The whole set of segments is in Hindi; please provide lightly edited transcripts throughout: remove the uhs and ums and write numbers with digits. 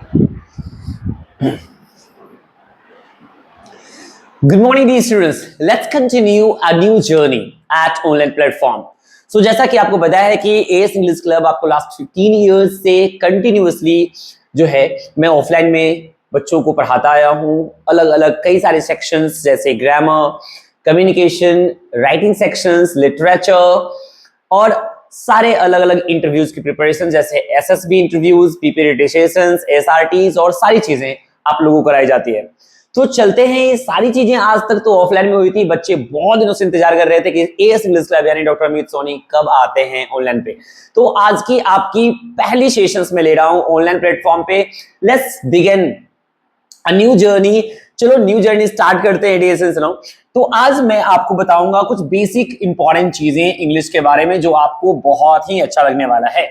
Good morning, dear students. Let's continue a new journey at online platform. So जैसा कि आपको पता है कि एएस इंग्लिश क्लब आपको लास्ट 15 इयर्स से कंटिन्यूअसली जो है मैं ऑफलाइन में बच्चों को पढ़ाता आया हूँ। अलग अलग कई सारे सेक्शंस जैसे grammar, communication, writing sections, literature और सारे अलग अलग इंटरव्यूज की प्रिपरेशन जैसे एसएसबी इंटरव्यूज, पीपी रिटेशंस, एसआरटीज और सारी चीजें आप लोगों को कराई जाती है। तो चलते हैं, ये सारी चीजें आज तक तो ऑफलाइन में हुई थी। बच्चे बहुत दिनों से इंतजार कर रहे थे कि एएस इंग्लिश क्लब यानी डॉक्टर अमित सोनी कब आते हैं ऑनलाइन पे। तो आज की आपकी पहली सेशंस में ले रहा हूं ऑनलाइन प्लेटफॉर्म पे। Let's begin a new journey. चलो न्यू जर्नी स्टार्ट करते हैं डीएस सुनो। तो आज मैं आपको बताऊंगा कुछ बेसिक इंपॉर्टेंट चीजें इंग्लिश के बारे में जो आपको बहुत ही अच्छा लगने वाला है।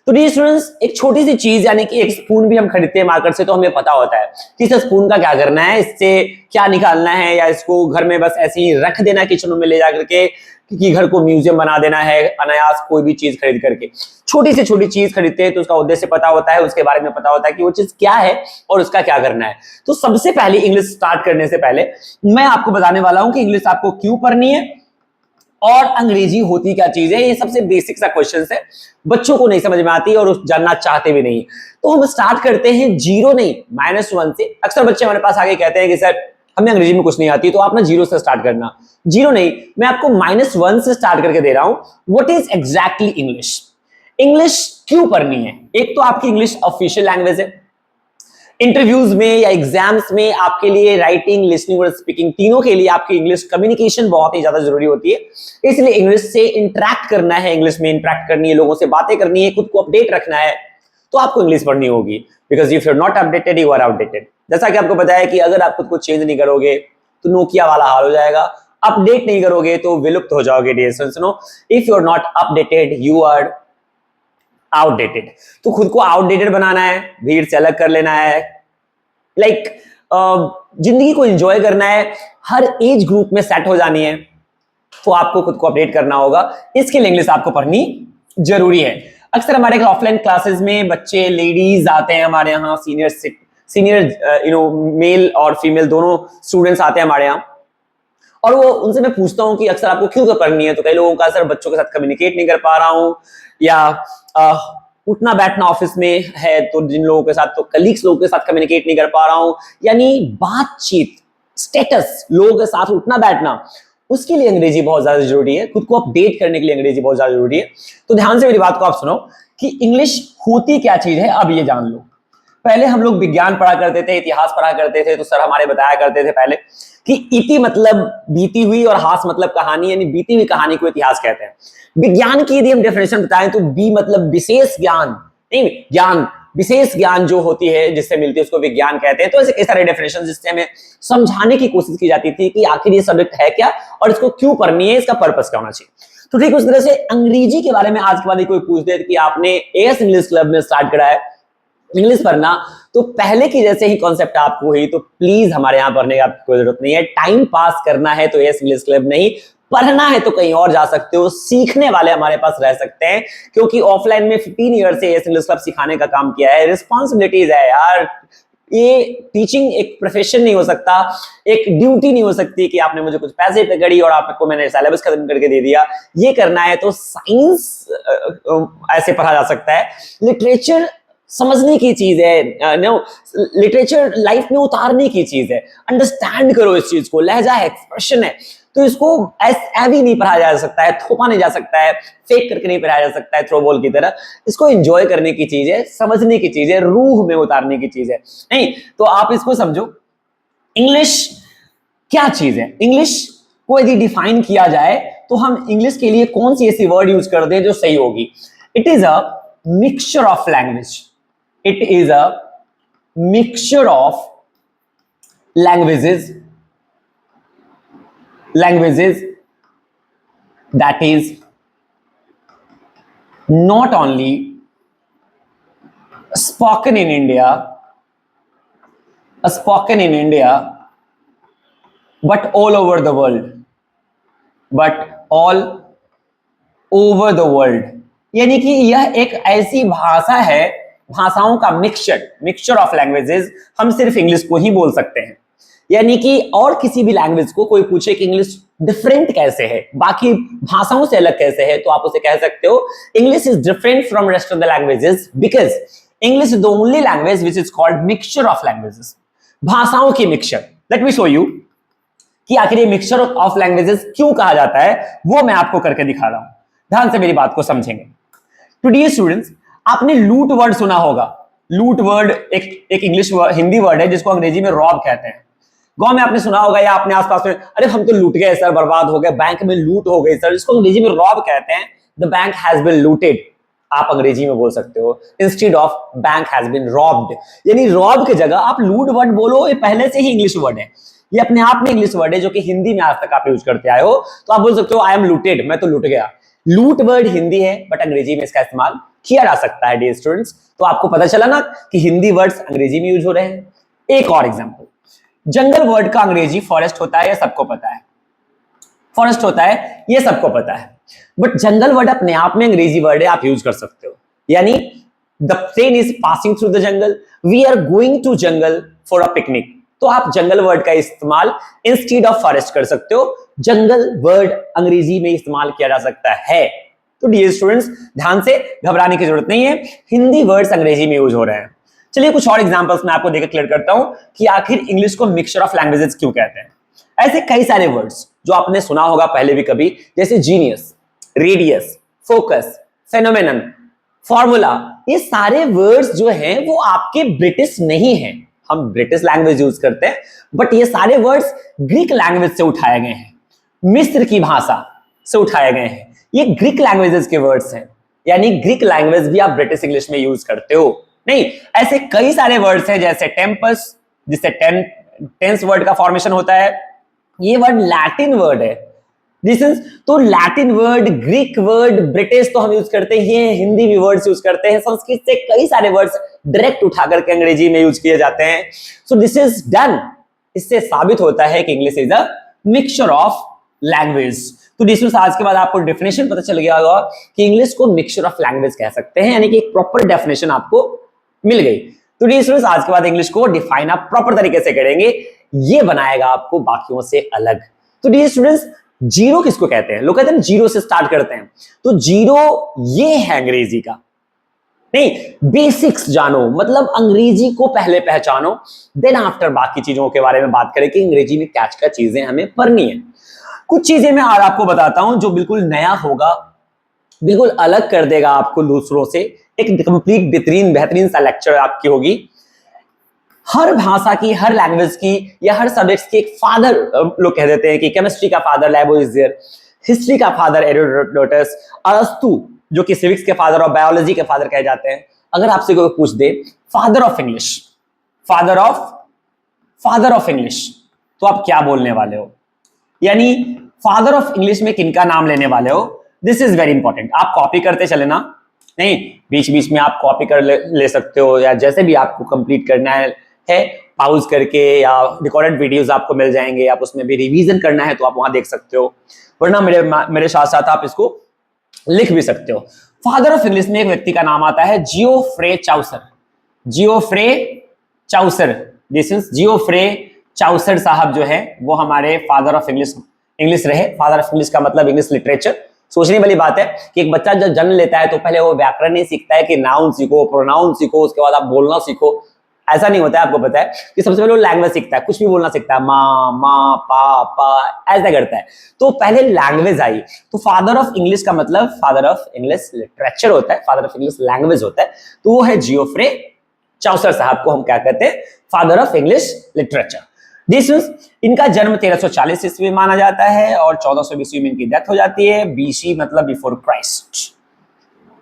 तो डियर स्टूडेंट्स, एक छोटी सी चीज यानी कि एक स्पून भी हम खरीदते हैं मार्केट से तो हमें पता होता है कि इस स्पून का क्या करना है, इससे क्या निकालना है, या इसको घर में बस ऐसे ही रख देना किचन में ले जाकर के कि घर को म्यूजियम बना देना है अनायास कोई भी चीज खरीद करके। छोटी से छोटी चीज खरीदते हैं तो उसका उद्देश्य पता होता है, उसके बारे में पता होता है कि वो चीज क्या है और उसका क्या करना है। तो सबसे पहले इंग्लिश स्टार्ट करने से पहले मैं आपको बताने वाला हूं कि इंग्लिश आपको क्यों पढ़नी है और अंग्रेजी होती क्या चीज है। ये सबसे बेसिक सा क्वेश्चन है, बच्चों को नहीं समझ में आती और जानना चाहते भी नहीं। तो हम स्टार्ट करते हैं जीरो नहीं -1 से। अक्सर बच्चे हमारे पास आके कहते हैं कि सर हमें अंग्रेजी में कुछ नहीं आती, तो आप ना जीरो से स्टार्ट करना। जीरो नहीं, मैं आपको -1 से स्टार्ट करके दे रहा हूं। What is exactly English? English क्यों पढ़नी है? एक तो आपकी इंग्लिश ऑफिशियल लैंग्वेज है। इंटरव्यूज में या एग्जाम्स में आपके लिए राइटिंग, लिसनिंग और स्पीकिंग तीनों के लिए आपकी इंग्लिश कम्युनिकेशन बहुत ही ज्यादा जरूरी होती है। इसलिए इंग्लिश से इंटरेक्ट करना है, इंग्लिश में इंटरेक्ट करनी है, लोगों से बातें करनी है, खुद को अपडेट रखना है, तो आपको इंग्लिश पढ़नी होगी। Because if you are not updated you are outdated. जैसा कि आपको पता है कि अगर आप खुद को चेंज नहीं करोगे तो नोकिया वाला हाल हो जाएगा। अपडेट नहीं करोगे तो विलुप्त हो जाओगे। डियर सुनो, if you are not updated you are outdated. तो खुद को आउटडेटेड बनाना है, भीड़ से अलग कर लेना है, जिंदगी को एंजॉय करना है, हर एज ग्रुप में सेट हो जानी है, तो आपको खुद को अपडेट करना होगा। इसके लिए इंग्लिश आपको पढ़नी जरूरी है। अक्सर हमारे ऑफलाइन क्लासेस में बच्चे, लेडीज आते हैं हमारे यहाँ, सीनियर मेल और फीमेल दोनों स्टूडेंट्स आते हैं हमारे यहाँ, और वो उनसे मैं पूछता हूँ कि अक्सर आपको क्यों पढ़नी है। तो कई लोगों का सर बच्चों के साथ कम्युनिकेट नहीं कर पा रहा हूँ, या उठना बैठना ऑफिस में है तो जिन लोगों के साथ, तो कलीग्स लोगों के साथ कम्युनिकेट नहीं कर पा रहा हूँ, यानी बातचीत, स्टेटस, लोगों के साथ उठना बैठना, उसके लिए अंग्रेजी बहुत ज्यादा जरूरी है। खुद को अपडेट करने के लिए अंग्रेजी बहुत ज्यादा जरूरी है। तो ध्यान से मेरी बात को आप सुनो कि इंग्लिश होती क्या चीज है, अब ये जान लो। पहले हम लोग विज्ञान पढ़ा करते थे, इतिहास पढ़ा करते थे, तो सर हमारे बताया करते थे पहले कि इति मतलब बीती हुई और हास मतलब कहानी, यानी बीती हुई कहानी को इतिहास कहते हैं। विज्ञान की यदि हम डेफिनेशन बताएं तो बी मतलब विशेष ज्ञान, नहीं ज्ञान, विशेष ज्ञान जो होती है जिससे मिलती है उसको विज्ञान कहते हैं। तो ऐसे कई सारे डेफिनेशन जिससे हमें समझाने की कोशिश की जाती थी कि आखिर ये सब्जेक्ट है क्या और इसको क्यों पढ़नी है, इसका पर्पस क्या होना चाहिए। तो ठीक उस तरह से अंग्रेजी के बारे में आज के बाद कोई पूछ दे कि आपने एएस इंग्लिश क्लब में स्टार्ट करा है इंग्लिश पढ़ना, तो पहले की जैसे ही कॉन्सेप्ट आपको हुई, तो प्लीज हमारे यहाँ पढ़ने की आपको कोई जरूरत नहीं है। टाइम पास करना है तो एएस इंग्लिश क्लब नहीं, पढ़ना है तो कहीं और जा सकते हो, सीखने वाले हमारे पास रह सकते हैं, क्योंकि ऑफलाइन में 15 ईयर से एएस इंग्लिश क्लब सिखाने का काम किया है। रिस्पॉन्सिबिलिटीज है यार, ये टीचिंग एक प्रोफेशन नहीं हो सकता, एक ड्यूटी नहीं हो सकती कि आपने मुझे कुछ पैसे पे गड़ी और आपको मैंने सिलेबस खत्म करके दे दिया। ये करना है तो साइंस ऐसे पढ़ा जा सकता है। लिटरेचर समझने की चीज है, लिटरेचर लाइफ में उतारने की चीज है। अंडरस्टैंड करो इस चीज को, लहजा है, एक्सप्रेशन है, तो इसको ऐवी नहीं पढ़ा जा सकता है, थोपा नहीं जा सकता है, फेक करके नहीं पढ़ाया जा सकता है थ्रो बॉल की तरह। इसको एंजॉय करने की चीज है, समझने की चीज है, रूह में उतारने की चीज है। नहीं तो आप इसको समझो, इंग्लिश क्या चीज है। इंग्लिश को यदि डिफाइन किया जाए तो हम इंग्लिश के लिए कौन सी ऐसी वर्ड यूज कर दें जो सही होगी। It is a mixture of language, it is a mixture of languages that is not only spoken in India but all over the world, यानी कि यह एक ऐसी भाषा है भाषाओं का मिक्सचर ऑफ लैंग्वेजेस, हम सिर्फ इंग्लिश को ही बोल सकते हैं। यानी कि और किसी भी लैंग्वेज को कोई पूछे कि इंग्लिश डिफरेंट कैसे है, बाकी भाषाओं से अलग कैसे है, तो आप उसे कह सकते हो English is different from rest of the languages because English is the only language which is called mixture of languages, भाषाओं की mixture. Let me show you कि आखिर ये मिक्सचर ऑफ लैंग्वेजेस क्यों कहा जाता है, वो मैं आपको करके दिखा रहा हूं। ध्यान से मेरी बात को समझेंगे। टू डियर स्टूडेंट्स, आपने लूट वर्ड सुना होगा। लूट वर्ड एक इंग्लिश हिंदी वर्ड है जिसको अंग्रेजी में रॉब कहते हैं। गांव में आपने सुना होगा या अपने आसपास में, अरे हम तो लूट गए सर, बर्बाद हो गए, बैंक में लूट हो गई सर, इसको अंग्रेजी में रॉब कहते हैं। The bank has been looted, आप अंग्रेजी में बोल सकते हो instead of bank has been robbed. यानी रॉब की जगह आप लूट वर्ड बोलो, ये पहले से ही इंग्लिश वर्ड है, ये अपने आप में इंग्लिश वर्ड है जो कि हिंदी में आज तक आप यूज करते आए हो। तो आप बोल सकते हो आई एम लूटेड, मैं तो लूट गया। लूट वर्ड हिंदी है बट अंग्रेजी में इसका इस्तेमाल किया जा सकता है डियर स्टूडेंट्स। तो आपको पता चला ना कि हिंदी वर्ड्स अंग्रेजी में यूज हो रहे हैं। एक और एग्जांपल, जंगल वर्ड का अंग्रेजी फॉरेस्ट होता है, ये सबको पता है। फॉरेस्ट होता है, ये सबको पता है। बट जंगल वर्ड अपने आप में अंग्रेजी वर्ड है, आप यूज कर सकते हो। यानी the train is passing through the jungle, we are going to jungle for a picnic, तो आप जंगल वर्ड का इस्तेमाल इंस्टेड ऑफ फॉरेस्ट कर सकते हो। जंगल वर्ड अंग्रेजी में इस्तेमाल किया जा सकता है। तो डियर स्टूडेंट्स, ध्यान से, घबराने की जरूरत नहीं है, हिंदी वर्ड्स अंग्रेजी में यूज हो रहे हैं। चलिए कुछ और एग्जांपल्स मैं आपको देकर क्लियर करता हूं कि आखिर इंग्लिश को मिक्सचर ऑफ लैंग्वेजेस क्यों कहते हैं। ऐसे कई सारे वर्ड्स जो आपने सुना होगा पहले भी कभी, जैसे genius, radius, focus, phenomenon, formula, ये सारे वर्ड्स जो हैं वो आपके ब्रिटिश नहीं हैं। हम ब्रिटिश लैंग्वेज यूज करते हैं बट ये सारे वर्ड्स ग्रीक लैंग्वेज से उठाए गए हैं, मिस्र की भाषा से उठाए गए हैं। ये ग्रीक लैंग्वेजेस के वर्ड्स हैं, यानी ग्रीक लैंग्वेज भी आप ब्रिटिश इंग्लिश में यूज करते हो नहीं। ऐसे कई सारे वर्ड्स हैं जैसे टेम्पस, जिससे टेंस वर्ड का फॉर्मेशन होता है, ये वर्ड लैटिन वर्ड है। तो Latin word, Greek word, British तो हम यूज करते हैं, हिंदी भी वर्ड्स यूज करते हैं, संस्कृत से कई सारे वर्ड्स डायरेक्ट उठा करके अंग्रेजी में यूज किए जाते हैं। सो दिस इज डन, इससे साबित होता है कि English is a mixture of language. तो डिस्कस आज के बाद आपको डेफिनेशन पता चल गया होगा कि इंग्लिश को मिक्सचर ऑफ लैंग्वेज कह सकते हैं, यानी कि एक प्रॉपर डेफिनेशन आपको मिल गई। तो डिस्कस आज के बाद इंग्लिश को डिफाइन आप प्रॉपर तरीके से करेंगे, ये बनाएगा आपको बाकियों से अलग। तो डियर स्टूडेंट्स, जीरो किसको कहते हैं? लोग कहते हैं जीरो से स्टार्ट करते हैं, तो जीरो ये है अंग्रेजी का। नहीं, बेसिक्स जानो, मतलब अंग्रेजी को पहले पहचानो, देन आफ्टर बाकी चीजों के बारे में बात करें कि अंग्रेजी में क्या क्या चीजें हमें पढ़नी है। कुछ चीजें मैं आज आपको बताता हूं जो बिल्कुल नया होगा, बिल्कुल अलग कर देगा आपको दूसरों से। एक कंप्लीट बेहतरीन सा लेक्चर आपकी होगी। हर भाषा की, हर लैंग्वेज की या हर सब्जेक्ट की एक फादर लोग कह देते हैं कि केमिस्ट्री का फादर लैबोइजियर, हिस्ट्री का फादर हेरोडोटस, अरस्तु जो कि सिविक्स के फादर और बायोलॉजी के फादर कहे जाते हैं। अगर आपसे कोई पूछ दे father of English, father of English, तो आप क्या बोलने वाले हो? यानी फादर ऑफ इंग्लिश में किनका नाम लेने वाले हो? This is very important. आप कॉपी करते चले ना, नहीं बीच बीच में आप कॉपी कर ले सकते हो, या जैसे भी आपको कंप्लीट करना है पाउज करके, या रिकॉर्डेड वीडियोस आपको मिल जाएंगे, आप उसमें भी रिवीजन करना है तो आप वहां देख सकते हो, वरना मेरे साथ साथ आप इसको लिख भी सकते हो। फादर ऑफ इंग्लिश में एक व्यक्ति का नाम आता है Geoffrey Chaucer. Geoffrey Chaucer, this is Geoffrey Chaucer साहब जो है वो हमारे फादर ऑफ इंग्लिश रहे। फादर ऑफ इंग्लिश का मतलब इंग्लिश लिटरेचर। सोचने वाली बात है कि एक बच्चा जब जन्म लेता है तो पहले वो व्याकरण नहीं सीखता है कि नाउन सीखो, प्रोनाउन सीखो, उसके बाद आप बोलना सीखो। ऐसा नहीं होता है, आपको पता है कि सबसे पहले वो लैंग्वेज सीखता है, कुछ भी बोलना सीखता है, माँ माँ पा पा ऐसा करता है। तो पहले लैंग्वेज आई, तो फादर ऑफ इंग्लिश का मतलब फादर ऑफ इंग्लिश लिटरेचर होता है, फादर ऑफ इंग्लिश लैंग्वेज होता है। तो वो है जियोफ्रे चाउसर साहब को हम क्या कहते हैं? Father of English literature. इनका जन्म 1340 ईस्वी में माना जाता है और 1400 ईस्वी में इनकी डेथ हो जाती है। बीसी मतलब बिफोर क्राइस्ट।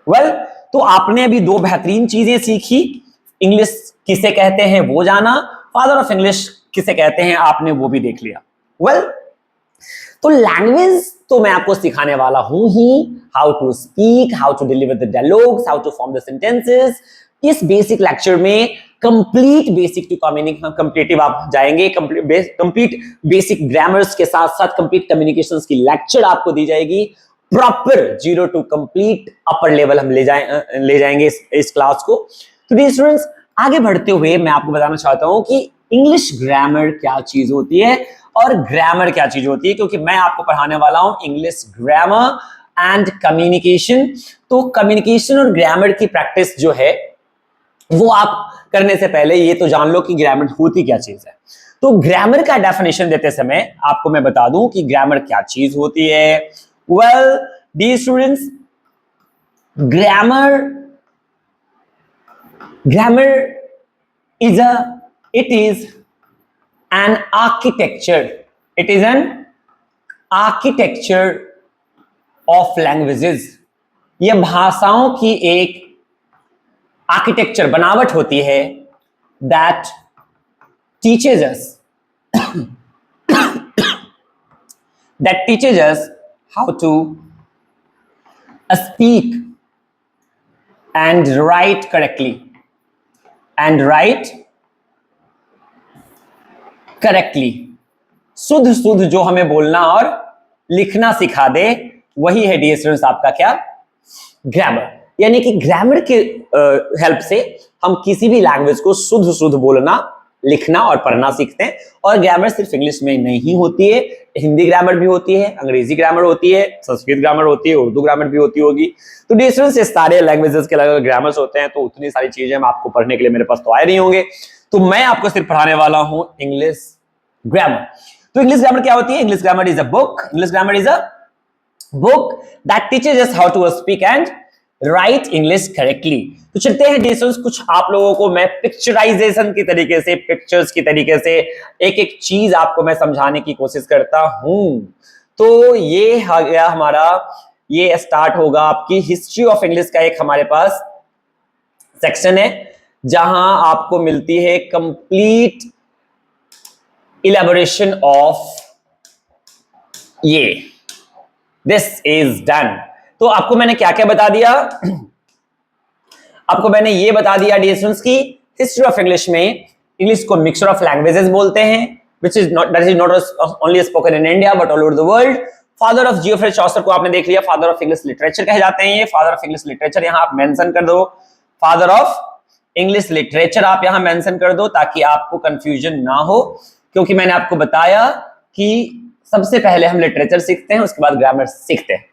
वेल, तो आपने अभी दो बेहतरीन चीजें सीखी। इंग्लिश किसे कहते हैं वो जाना, फादर ऑफ इंग्लिश किसे कहते हैं आपने वो भी देख लिया। वेल, तो लैंग्वेज तो मैं आपको सिखाने वाला हूं ही, how to speak, how to deliver the dialogues, how to form the sentences. इस बेसिक लेक्चर में कंप्लीट बेसिक टू कम्पिटिटिव आप जाएंगे, कंप्लीट बेसिक ग्रामर्स के साथ साथ कंप्लीट कम्युनिकेशंस की लेक्चर आपको दी जाएगी। Proper zero to complete upper level हम ले जाएंगे इस क्लास को। तो डियर स्टूडेंट्स, आगे बढ़ते हुए मैं आपको बताना चाहता हूं कि इंग्लिश ग्रामर क्या चीज होती है और ग्रामर क्या चीज होती है, क्योंकि मैं आपको पढ़ाने वाला हूं इंग्लिश ग्रामर एंड कम्युनिकेशन। तो कम्युनिकेशन और ग्रामर की प्रैक्टिस जो है वो आप करने से पहले ये तो जान लो कि ग्रामर होती क्या चीज है। तो ग्रामर का डेफिनेशन देते समय आपको मैं बता दूं कि ग्रामर क्या चीज होती है। Well dear students, grammar is it is an architecture. It is an architecture of languages. यह भाषाओं की एक आर्किटेक्चर बनावट होती है that teaches us how to speak and write correctly. शुद्ध शुद्ध जो हमें बोलना और लिखना सिखा दे, वही है डियर स्टूडेंट्स आपका क्या, ग्रामर। यानी कि ग्रामर के हेल्प से हम किसी भी लैंग्वेज को शुद्ध शुद्ध बोलना, लिखना और पढ़ना सीखते हैं। और ग्रामर सिर्फ इंग्लिश में नहीं होती है, हिंदी ग्रामर भी होती है, अंग्रेजी ग्रामर होती है, संस्कृत ग्रामर होती है, उर्दू ग्रामर भी होती होगी। तो डियर स्टूडेंट्स, ये सारे लैंग्वेजेस के अलग ग्रामर्स होते हैं, तो उतनी सारी चीजें हम आपको पढ़ने के लिए मेरे पास तो आए नहीं होंगे। तो मैं आपको सिर्फ पढ़ाने वाला हूं इंग्लिश ग्रामर। तो इंग्लिश ग्रामर क्या होती है? English grammar is a book. English grammar is a book that teaches us how to speak and write English correctly. तो चलते हैं डियर स्टूडेंट्स, कुछ आप लोगों को मैं पिक्चराइजेशन की तरीके से, पिक्चर्स की तरीके से एक एक चीज आपको मैं समझाने की कोशिश करता हूं। तो ये आ गया हमारा, ये स्टार्ट होगा आपकी हिस्ट्री ऑफ इंग्लिश का एक हमारे पास सेक्शन है, जहां आपको मिलती है कंप्लीट इलेबोरेशन ऑफ ये, दिस इज डन। तो आपको मैंने क्या क्या बता दिया? आपको मैंने ये बता दिया डियर स्टूडेंट्स की हिस्ट्री ऑफ इंग्लिश में इंग्लिश को मिक्सचर ऑफ लैंग्वेजेस बोलते हैं, which is not only spoken in India but all over the world. Father of Geoffrey Chaucer को आपने देख लिया, फादर ऑफ इंग्लिश लिटरेचर कहे जाते हैं ये। फादर ऑफ इंग्लिश लिटरेचर यहां आप मेंशन कर दो, फादर ऑफ इंग्लिश लिटरेचर आप यहां मेंशन कर दो, ताकि आपको कंफ्यूजन ना हो, क्योंकि मैंने आपको बताया कि सबसे पहले हम लिटरेचर सीखते हैं, उसके बाद ग्रामर सीखते हैं।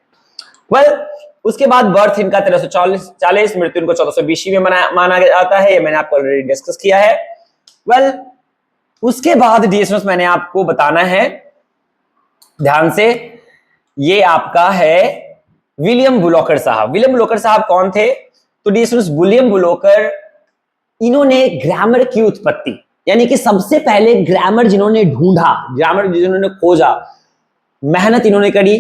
वेल उसके बाद बर्थ इनका 1340, मृत्यु इनको 1420 में माना जाता है, ये मैंने आपको ऑलरेडी डिस्कस किया है। वेल उसके बाद डियर स्टूडेंट्स, मैंने आपको बताना है ध्यान से, ये आपका है विलियम बुलोकर साहब। विलियम बुलोकर साहब कौन थे? तो डियर स्टूडेंट्स, विलियम बुलोकर, इन्होंने ग्रामर की उत्पत्ति, यानी कि सबसे पहले ग्रामर जिन्होंने ढूंढा, ग्रामर जिन्होंने खोजा, मेहनत इन्होंने करी,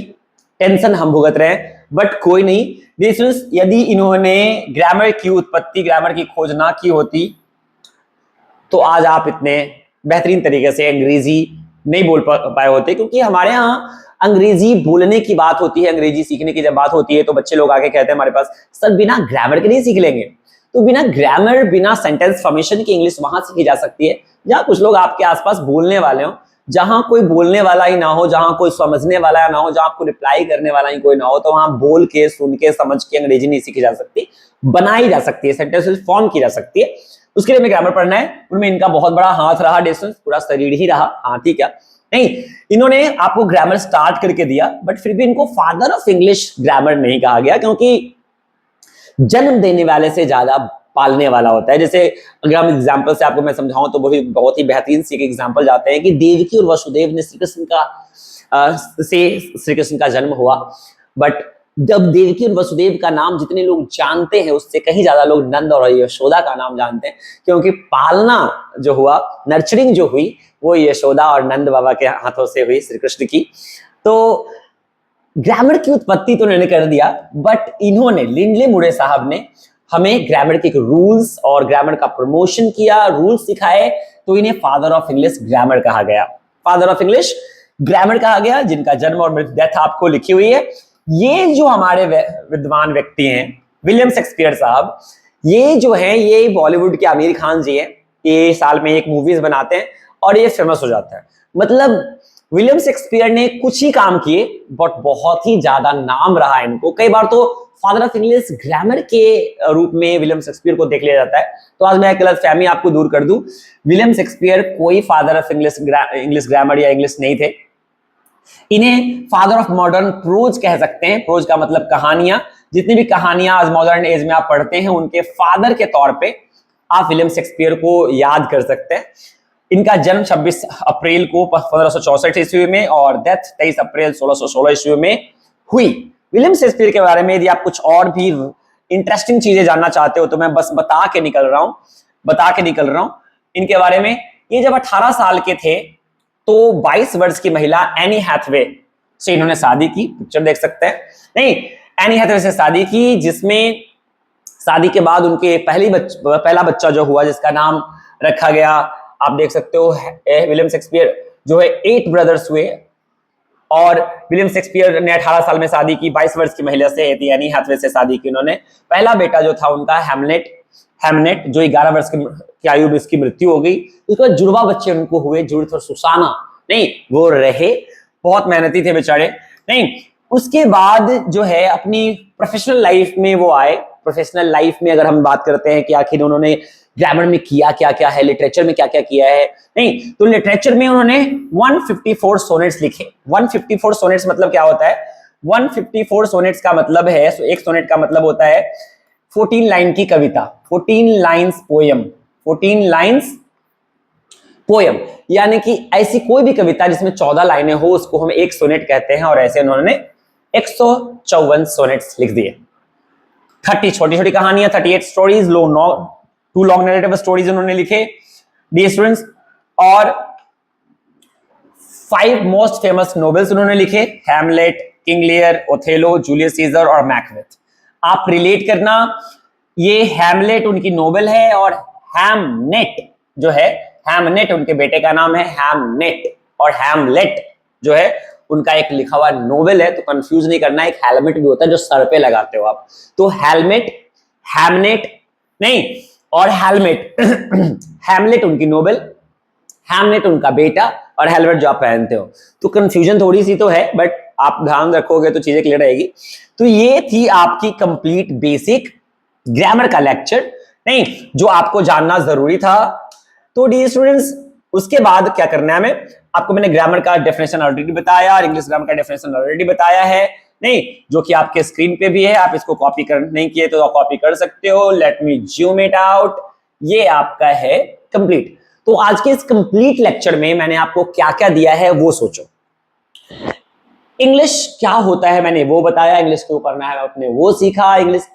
टेंशन हम भुगत रहे हैं, बट कोई नहीं डियर स्टूडेंट्स, यदि इन्होंने ग्रामर की उत्पत्ति, ग्रामर की खोज ना की होती तो आज आप इतने बेहतरीन तरीके से अंग्रेजी नहीं बोल पाए होते। क्योंकि हमारे यहाँ अंग्रेजी बोलने की बात होती है, अंग्रेजी सीखने की जब बात होती है, तो बच्चे लोग आके कहते हैं हमारे पास, सर बिना ग्रामर के नहीं सीख लेंगे। तो बिना ग्रामर, बिना सेंटेंस फॉर्मेशन की इंग्लिश वहां सीखी जा सकती है जहां कुछ लोग आपके आसपास बोलने वाले हो, जहां कोई बोलने वाला ही ना हो, जहां कोई समझने वाला ना हो, जहां आपको रिप्लाई करने वाला ही कोई ना हो, तो वहां बोल के, सुन के, समझ के अंग्रेजी नहीं सीखी जा सकती, बनाई जा सकती है, सेंटेंसेस फॉर्म की जा सकती है। उसके लिए हमें ग्रामर पढ़ना है, उनमें इनका बहुत बड़ा हाथ रहा, डिस्टेंस पूरा शरीर ही रहा, हाथी क्या नहीं। इन्होंने आपको ग्रामर स्टार्ट करके दिया, बट फिर भी इनको फादर ऑफ इंग्लिश ग्रामर नहीं कहा गया, क्योंकि जन्म देने वाले से ज्यादा पालने वाला होता है। जैसे अगर हम एग्जाम्पल से आपको मैं समझाऊं तो वही बहुत ही बेहतरीन सी एग्जाम्पल जाते हैं कि देवकी और वसुदेव ने श्री कृष्ण का जन्म हुआ, बट जब देवकी और वसुदेव का नाम जितने लोग जानते हैं उससे कहीं ज्यादा लोग नंद और यशोदा का नाम जानते हैं, क्योंकि पालना जो हुआ, नर्चरिंग जो हुई, वो यशोदा और नंद बाबा के हाथों से हुई श्री कृष्ण की। तो ग्रामर की उत्पत्ति तो इन्होंने कर दिया, बट इन्होंने, लिंडले मुरे साहब ने हमें ग्रामर के रूल्स और ग्रामर का प्रमोशन किया, रूल्स सिखाए, तो इन्हें फादर ऑफ इंग्लिश ग्रामर कहा गया। फादर ऑफ इंग्लिश ग्रामर कहा गया, जिनका जन्म और डेथ आपको लिखी हुई है। ये जो हमारे विद्वान व्यक्ति हैं, विलियम शेक्सपियर साहब, ये जो है, ये बॉलीवुड के आमिर खान जी हैं। ये साल में एक मूवीज बनाते हैं और ये फेमस हो जाता है। मतलब विलियम शेक्सपियर ने कुछ ही काम किए बट बहुत ही ज्यादा नाम रहा इनको। कई बार तो फादर ऑफ इंग्लिश ग्रामर के रूप में विलियम शेक्सपियर को देख लिया जाता है। तो आज मैं गलतफहमी आपको दूर कर दूं, विलियम शेक्सपियर कोई फादर ऑफ इंग्लिश ग्रामर या इंग्लिश नहीं थे। इन्हें फादर ऑफ मॉडर्न प्रोज कह सकते हैं। प्रोज का मतलब कहानियां। जितनी भी कहानियां आज मॉडर्न एज में आप पढ़ते हैं, उनके फादर के तौर पे आप विलियम शेक्सपियर को याद कर सकते हैं। इनका जन्म 26 अप्रैल को 1564 ईस्वी में और डेथ 23 अप्रैल 1616 ईस्वी में हुई। विलियम शेक्सपियर के बारे में यदि आप कुछ और भी इंटरेस्टिंग चीजें जानना चाहते हो तो मैं बस बता के निकल रहा हूं इनके बारे में। ये जब 18 साल के थे तो 22 वर्ष की महिला एनी हैथवे से इन्होंने शादी की। पिक्चर देख सकते हैं, नहीं, एनी हैथवे से शादी की, जिसमें शादी के बाद उनके पहला बच्चा जो हुआ, जिसका नाम रखा गया, आप देख सकते हो, विलियम शेक्सपियर जो है 8 ब्रदर्स हुए। और विलियम शेक्सपियर ने 18 साल में शादी की, 22 वर्ष की महिला से, एनी हैथवे से शादी की इन्होंने। पहला बेटा जो था उनका हैमनेट जो 11 वर्ष की आयु में उसकी मृत्यु हो गई। उसके बाद जुड़वा बच्चे उनको हुए, जूडिथ और सुसाना। नहीं, वो रहे, बहुत मेहनती थे बेचारे। नहीं, उसके बाद जो है अपनी प्रोफेशनल लाइफ में वो आए। प्रोफेशनल लाइफ में अगर हम बात करते हैं कि आखिर उन्होंने ग्रामर में किया क्या क्या है, लिटरेचर में क्या क्या किया है, नहीं, तो लिटरेचर में उन्होंने 154 सोनेट्स लिखे। 154 सोनेट्स मतलब क्या होता है? 154 सोनेट्स का मतलब है, एक सोनेट का मतलब होता है 14 लाइन की कविता, 14 लाइन्स पोयम, 14 लाइन्स पोयम, यानी कि ऐसी कोई भी कविता जिसमें 14 लाइनें हो उसको हम एक सोनेट कहते हैं। और ऐसे उन्होंने 154 सोनेट्स लिख दिए। 30 छोटी छोटी कहानियां, 38 स्टोरीज, 2 लॉन्ग नैरेटिव स्टोरीज उन्होंने लिखे, डियर स्टूडेंट्स। और 5 मोस्ट फेमस नोवेल्स उन्होंने लिखे, Hamlet, King Lear, Othello, Julius Caesar और मैकबेथ। आप रिलेट करना, ये हैमलेट उनकी नोवेल है और हैमनेट जो है, हैमनेट उनके बेटे का नाम है हैमनेट, और हैमलेट जो है उनका एक लिखा हुआ नोवेल है। तो कंफ्यूज नहीं करना, एक हेलमेट भी होता है जो सर पे लगाते हो आप। तो हेलमेट, हैमनेट नहीं, और हेलमेट हैमलेट उनकी नोवेल, हैमनेट उनका बेटा, और हेलमेट जो आप पहनते हो। तो कंफ्यूजन थोड़ी सी तो है, बट आप ध्यान रखोगे तो चीजें क्लियर रहेगी। तो ये थी आपकी कंप्लीट बेसिक ग्रामर का लेक्चर, नहीं, जो आपको जानना जरूरी था। तो डियर स्टूडेंट्स, उसके बाद क्या करना है हमें? आपको मैंने ग्रामर का डेफिनेशन ऑलरेडी बताया और इंग्लिश ग्रामर का डेफिनेशन ऑलरेडी बताया है, नहीं, जो कि आपके स्क्रीन पे भी है। आप इसको कॉपी कर नहीं किए तो कॉपी कर सकते हो। Let me zoom it out. ये आपका है कंप्लीट। तो आज के इस कंप्लीट लेक्चर में मैंने आपको क्या क्या दिया है वो सोचो। इंग्लिश क्या होता है मैंने वो बताया, इंग्लिश के ऊपर मैं आपने वो सीखा। इंग्लिश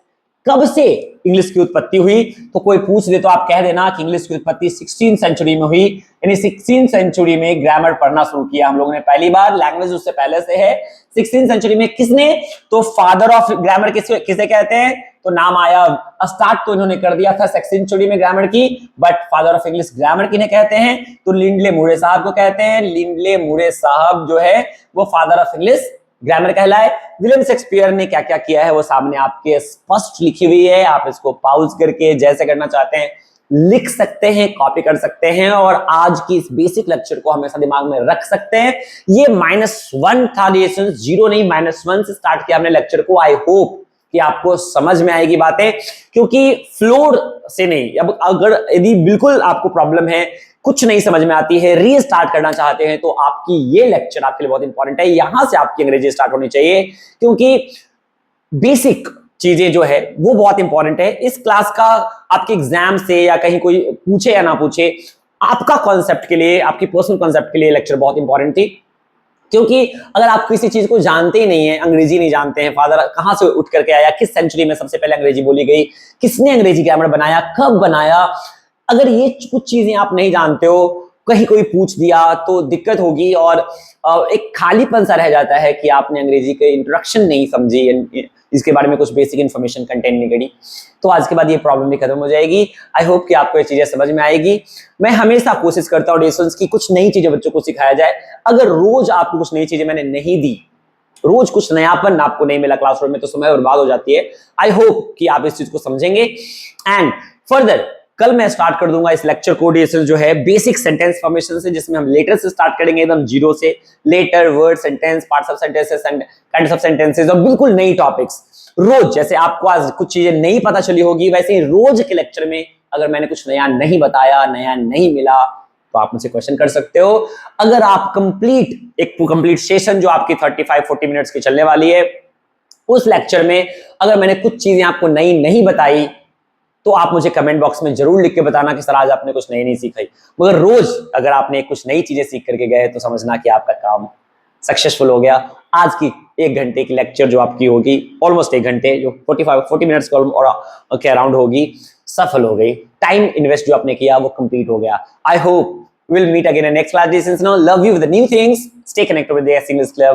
कब से इंग्लिश की उत्पत्ति हुई, तो कोई पूछ दे तो आप कह देना कि इंग्लिश की उत्पत्ति 16th सेंचुरी में हुई। यानी 16th सेंचुरी में ग्रामर पढ़ना शुरू किया हम लोगों ने पहली बार। लैंग्वेज उससे पहले से है। 16th सेंचुरी में किसने? तो फादर ऑफ ग्रामर किसे कहते हैं? तो नाम आया, स्टार्ट तो इन्होंने कर दिया था 6th सेंचुरी में ग्रामर की, but father of English grammar किन्हें कहते हैं? तो लिंडले मूरे साहब को कहते हैं। लिंडले मूरे साहब जो है वो फादर ऑफ इंग्लिश ग्रामर कहलाए। विलियम शेक्सपियर ने क्या क्या किया है वो सामने आपके स्पष्ट लिखी हुई है। आप इसको पॉज करके जैसे करना चाहते हैं लिख सकते हैं, कॉपी कर सकते हैं, और आज की इस बेसिक लेक्चर को हमेशा दिमाग में रख सकते हैं। ये -1 था, 0 नहीं, -1 से स्टार्ट किया हमने लेक्चर को। आई होप कि आपको समझ में आएगी बातें, क्योंकि फ्लोर से नहीं। अब अगर यदि बिल्कुल आपको प्रॉब्लम है, कुछ नहीं समझ में आती है, रीस्टार्ट करना चाहते हैं, तो आपकी ये लेक्चर आपके लिए बहुत इंपॉर्टेंट है। यहां से आपकी अंग्रेजी स्टार्ट होनी चाहिए, क्योंकि बेसिक चीजें जो है वो बहुत इंपॉर्टेंट है। इस क्लास का आपके एग्जाम से या कहीं कोई पूछे या ना पूछे, आपका कॉन्सेप्ट के लिए, आपकी पर्सनल कॉन्सेप्ट के लिए लेक्चर बहुत इंपॉर्टेंट थी। क्योंकि अगर आप किसी चीज को जानते ही नहीं है, अंग्रेजी नहीं जानते हैं, फादर कहां से उठ करके आया, किस सेंचुरी में सबसे पहले अंग्रेजी बोली गई, किसने अंग्रेजी ग्रामर बनाया, कब बनाया, अगर ये कुछ चीजें आप नहीं जानते हो, कहीं कोई पूछ दिया तो दिक्कत होगी। और एक खालीपन सा रह जाता है कि आपने अंग्रेजी के इंट्रोडक्शन नहीं समझी, इसके बारे में कुछ बेसिक इन्फॉर्मेशन कंटेंट नहीं करी। तो आज के बाद ये प्रॉब्लम भी खत्म हो जाएगी। आई होप कि आपको ये चीजें समझ में आएगी। मैं हमेशा कोशिश करता हूँ डिस्टेंस की कुछ नई चीजें बच्चों को सिखाया जाए। अगर रोज आपको कुछ नई चीजें मैंने नहीं दी, रोज कुछ नयापन आपको नहीं मिला क्लासरूम में, तो समय बर्बाद हो जाती है। आई होप कि आप इस चीज को समझेंगे। एंड फर्दर कल मैं स्टार्ट कर दूंगा इस लेक्चर को जो है बेसिक सेंटेंस फॉर्मेशन से, जिसमें हम लेटर से स्टार्ट करेंगे एकदम जीरो से, letter, word, sentence, parts of sentences and kinds of sentences, और बिल्कुल नई टॉपिक्स। रोज जैसे आपको आज कुछ चीजें नहीं पता चली होगी, वैसे ही रोज के लेक्चर में अगर मैंने कुछ नया नहीं बताया, नया नहीं मिला, तो आप मुझसे क्वेश्चन कर सकते हो। अगर आप कंप्लीट सेशन जो आपकी 35-40 मिनट्स की चलने वाली है, उस लेक्चर में अगर मैंने कुछ चीजें आपको नई नहीं बताई, तो आप मुझे कमेंट बॉक्स में जरूर लिख के बताना कि सर आज आपने कुछ नई नहीं सीखी। मगर रोज अगर आपने कुछ नई चीजें सीख करके गए, तो समझना कि आपका काम सक्सेसफुल हो गया। आज की 1 घंटे की लेक्चर जो आपकी होगी, ऑलमोस्ट 1 घंटे, जो 40 मिनट्स के अराउंड होगी, सफल हो गई। टाइम इन्वेस्ट जो आपने किया वो कंप्लीट हो गया। I hope we'll meet again in next class. Love you with the new things. Stay connected with the English Club.